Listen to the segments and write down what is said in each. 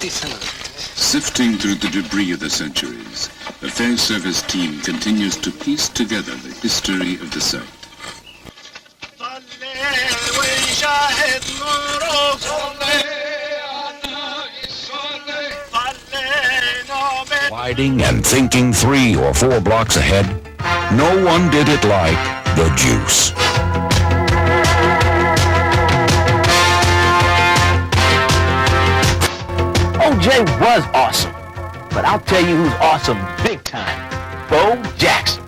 Sifting through the debris of the centuries, a Fair Service team continues to piece together the history of the site. Gliding and thinking 3 or 4 blocks ahead, no one did it like the Juice. OJ was awesome, but I'll tell you who's awesome big time. Bo Jackson.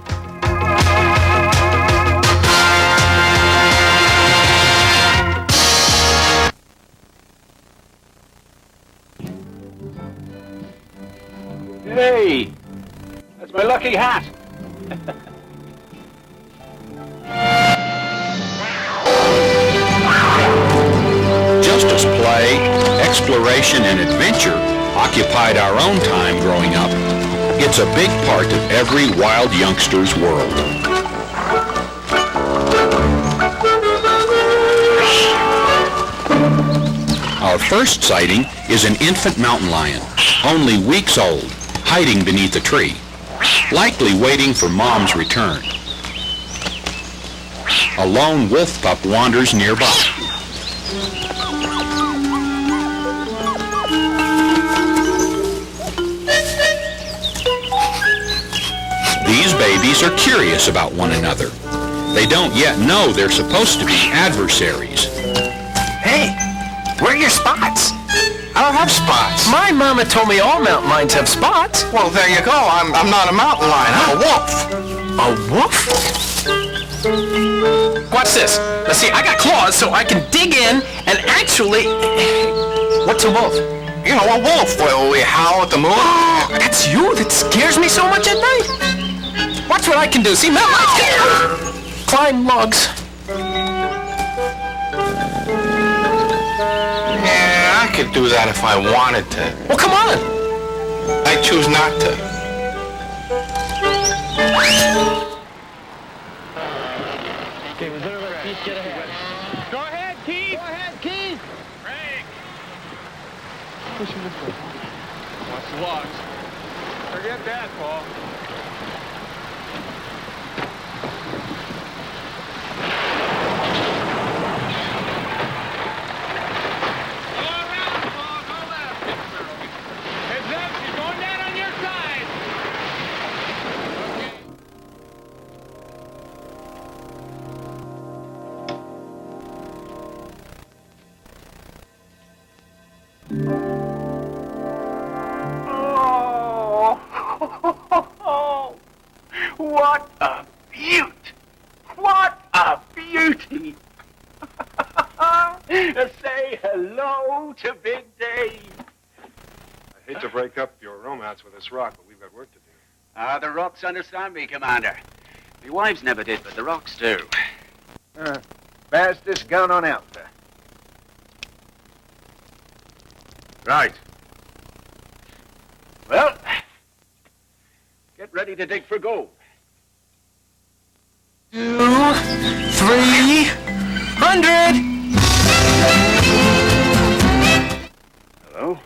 Hey, that's my lucky hat. Just as play, exploration, and adventure occupied our own time growing up, it's a big part of every wild youngster's world. Our first sighting is an infant mountain lion, only weeks old, hiding beneath a tree, likely waiting for Mom's return. A lone wolf pup wanders nearby. These babies are curious about one another. They don't yet know they're supposed to be adversaries. Hey, where are your spots? I don't have spots. My mama told me all mountain lions have spots. Well, there you go. I'm not a mountain lion. I'm a wolf. A wolf? Watch this. Let's see, I got claws so I can dig in and actually... What's a wolf? You know, a wolf. We howl at the moon. Oh, that's you? That scares me so much at night? Watch what I can do. See, mountain lions can climb logs. Yeah, I could do that if I wanted to. Well, come on. I choose not to. Go ahead, Keith! Go ahead, Keith! Break! Push him this way. Watch the logs. Forget that, Paul. Go around, Paul. Go left. Heads up. She's going down on your side. Okay. Oh, what a beaut! What a beauty! Say hello to Big Dave. I hate to break up your romance with this rock, but we've got work to do. The rocks understand me, Commander. Me wives never did, but the rocks do. Pass this gun on out, sir. Right. Well, get ready to dig for gold. 300! Hello?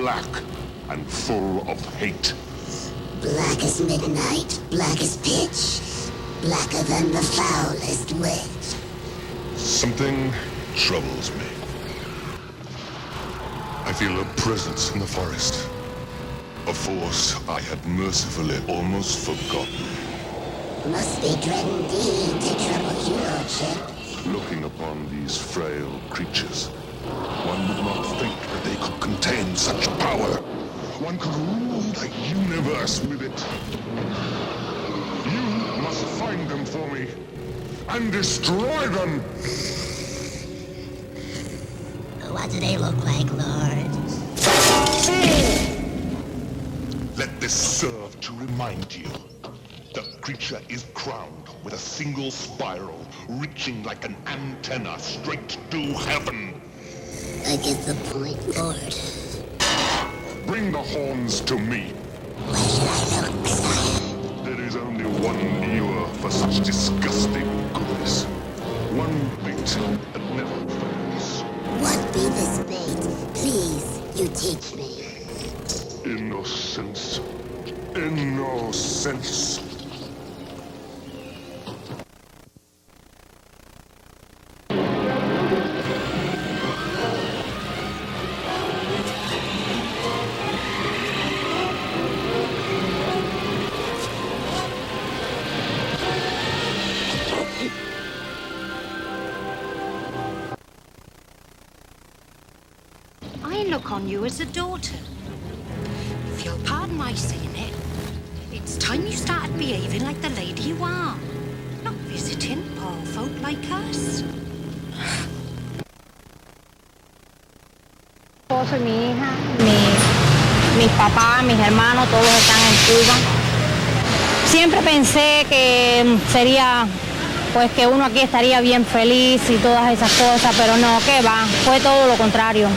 black and full of hate. Black as midnight, black as pitch, blacker than the foulest witch. Something troubles me. I feel a presence in the forest. A force I had mercifully almost forgotten. Must be dread indeed to trouble you, Lordship. Looking upon these frail creatures, one would not think that they could contain such power. One could rule the universe with it. You must find them for me and destroy them. What do they look like, Lord? Let this serve to remind you. The creature is crowned with a single spiral, reaching like an antenna straight to heaven. I get the point, Lord. Bring the horns to me. Where should I look, sire? There is only one lure for such disgusting goodness. One bait that never fails. What be this bait? Please, you teach me. Innocence. Innocence. I look on you as a daughter. If you'll pardon my saying it, it's time you started behaving like the lady you are, not visiting poor folk like us. Esposo y mi hija, mis papás, mis hermanos, todos están en Cuba. Siempre pensé que sería, pues que uno aquí estaría bien feliz y todas esas cosas, pero no, ¿qué va? Fue todo lo contrario.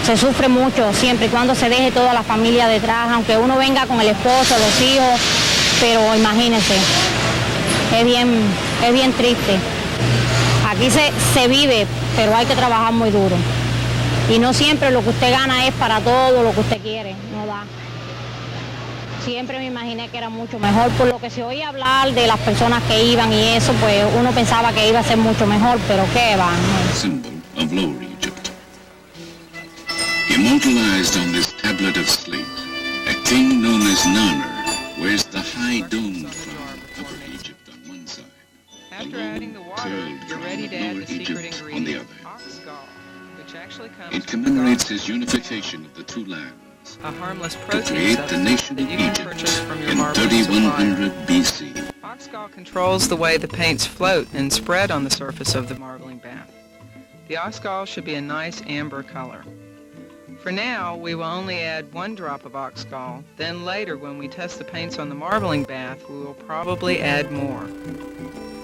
Se sufre mucho siempre y cuando se deje toda la familia detrás, aunque uno venga con el esposo, los hijos, pero imagínense, es bien triste. Aquí se vive, pero hay que trabajar muy duro. Y no siempre lo que usted gana es para todo lo que usted quiere, no da. Siempre me imaginé que era mucho mejor, por lo que se oía hablar de las personas que iban y eso, pues uno pensaba que iba a ser mucho mejor, pero ¿qué va? Symbol of Lower Egypt. Immortalized on this tablet of slate, a king known as Narmer wears the high domed crown of Upper Egypt on one side, After adding the water, you're ready to add the secret ingredient, oxgall, which actually comes It commemorates his unification of the two lands, a harmless to protein create the substance nation that of you can Egypt purchase from your in marbling 3100 supplier. BC. Oxgall controls the way the paints float and spread on the surface of the marbling bath. The oxgall should be a nice amber color. For now, we will only add 1 drop of oxgall, then later when we test the paints on the marbling bath, we will probably add more.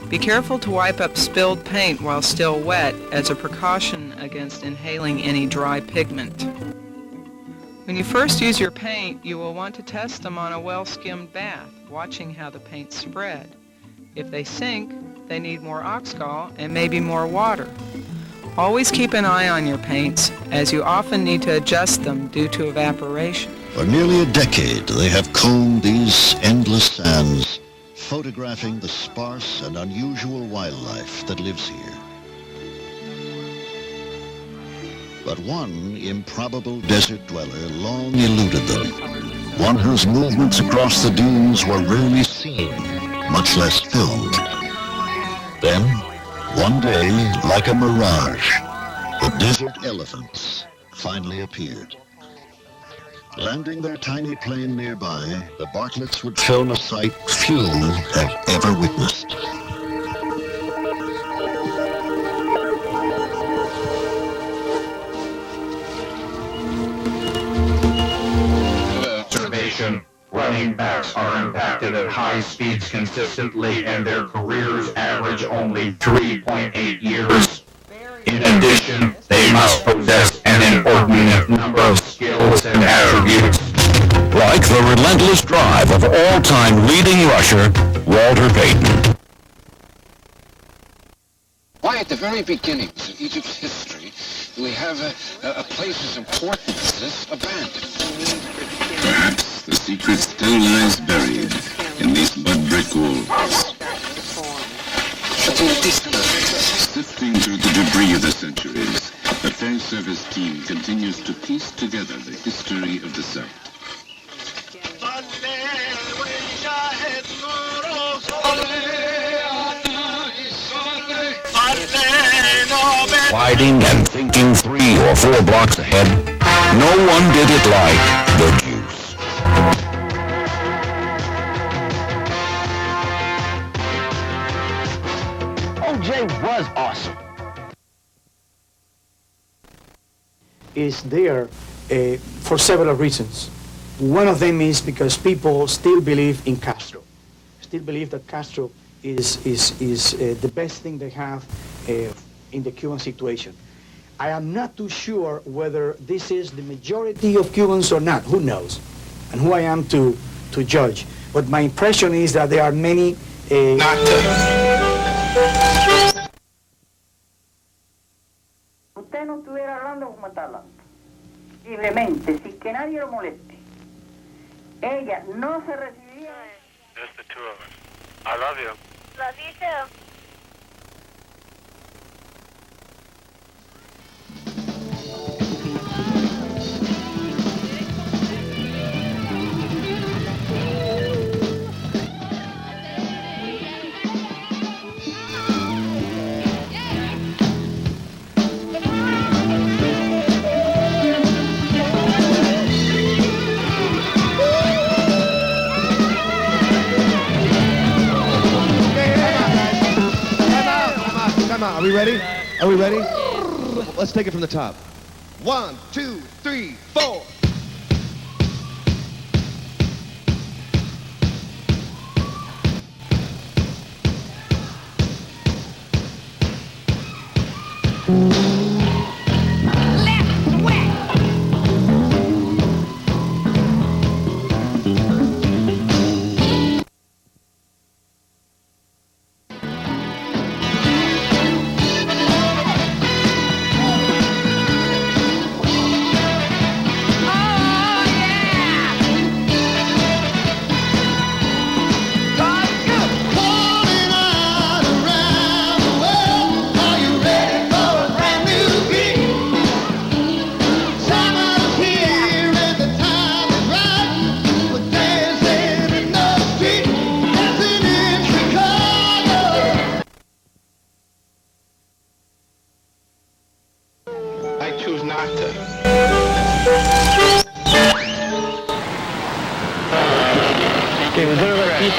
Be careful to wipe up spilled paint while still wet as a precaution against inhaling any dry pigment. When you first use your paint, you will want to test them on a well-skimmed bath, watching how the paints spread. If they sink, they need more oxgall and maybe more water. Always keep an eye on your paints, as you often need to adjust them due to evaporation. For nearly a decade, they have combed these endless sands, photographing the sparse and unusual wildlife that lives here. But one improbable desert dweller long eluded them, one whose movements across the dunes were rarely seen, much less filmed. Then, one day, like a mirage, the desert elephants finally appeared. Landing their tiny plane nearby, the Bartletts would film a sight few have ever witnessed. Observation. Running backs are impacted at high speeds consistently, and their careers average only 3.8 years. In addition, they must possess an inordinate number of skills and attributes. Like the relentless drive of all-time leading rusher, Walter Payton. Why, at the very beginnings of Egypt's history, We have a place as important as this abandoned. Perhaps the secret still lies buried in these mud brick walls. Sifting through the debris of the centuries, the Fair Service team continues to piece together the history of the site. Fighting and thinking 3 or 4 blocks ahead, no one did it like the Juice. OJ was awesome. Is there for several reasons. One of them is because people still believe in Castro, still believe that Castro is the best thing they have in the Cuban situation. I am not too sure whether this is the majority of Cubans or not. Who knows? And who I am to judge. But my impression is that there are many... Usted no estuviera hablando como está hablando. Libremente, sin que nadie lo moleste. Ella no se recibiría... Just the two of us. I love you. Love you too. Are we ready? Are we ready? Let's take it from the top. 1, 2, 3, 4.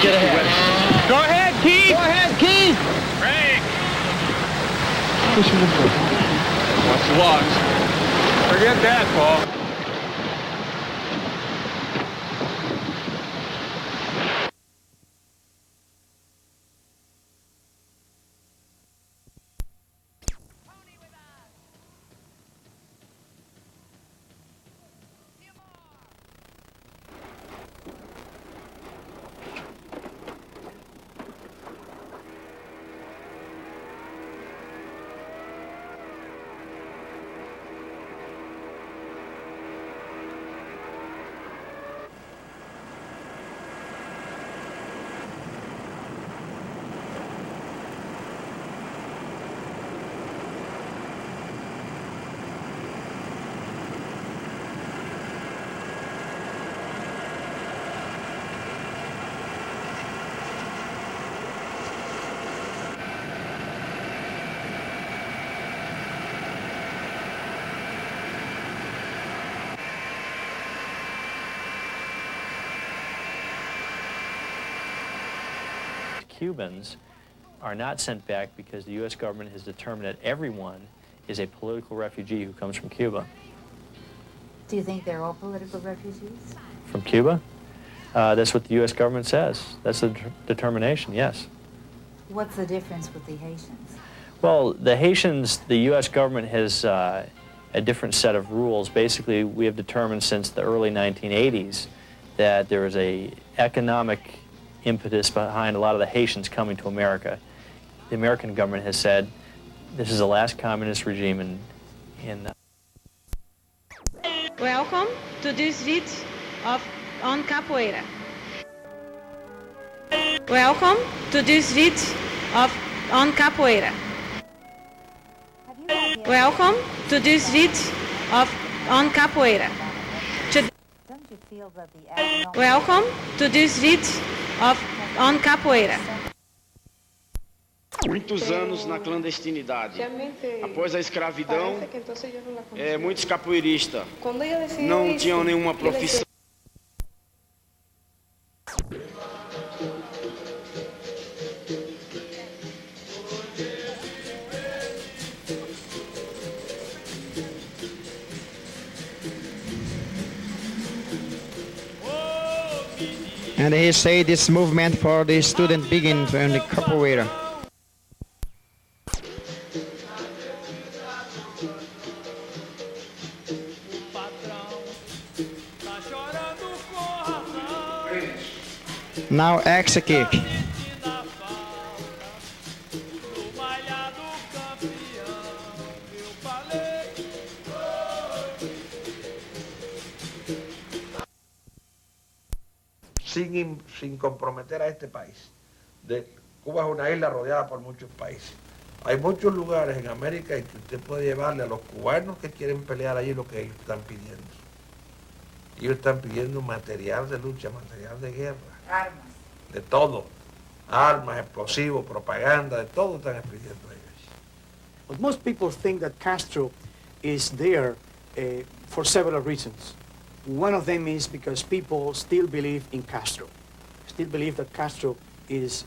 Get ahead. Go ahead, Keith. Go ahead, Keith. Break. Watch the logs. Forget that, Paul. Cubans are not sent back because the U.S. government has determined that everyone is a political refugee who comes from Cuba. Do you think they're all political refugees? From Cuba? That's what the U.S. government says. That's the determination, yes. What's the difference with the Haitians? Well, the Haitians, the U.S. government has a different set of rules. Basically, we have determined since the early 1980s that there is a economic impetus behind a lot of the Haitians coming to America. The American government has said this is the last communist regime Welcome to this vid on capoeira. Welcome to this vid on capoeira. Welcome to this vid on capoeira. Don't you feel that the abnormal... Welcome to this vid on capoeira. Muitos anos na clandestinidade. Após a escravidão, muitos capoeiristas não tinham nenhuma profissão. And he said this movement for the student begins in the capoeira. Now exit kick. Sin comprometer a este país. Cuba es una isla rodeada por muchos países. Hay muchos lugares en América en que usted puede llevarle a los cubanos que quieren pelear allí lo que ellos están pidiendo. Ellos están pidiendo material de lucha, material de guerra. Armas. De todo. Armas, explosivos, propaganda, de todo están pidiendo ellos. But most people think that Castro is there for several reasons. One of them is because people still believe in Castro, still believe that Castro is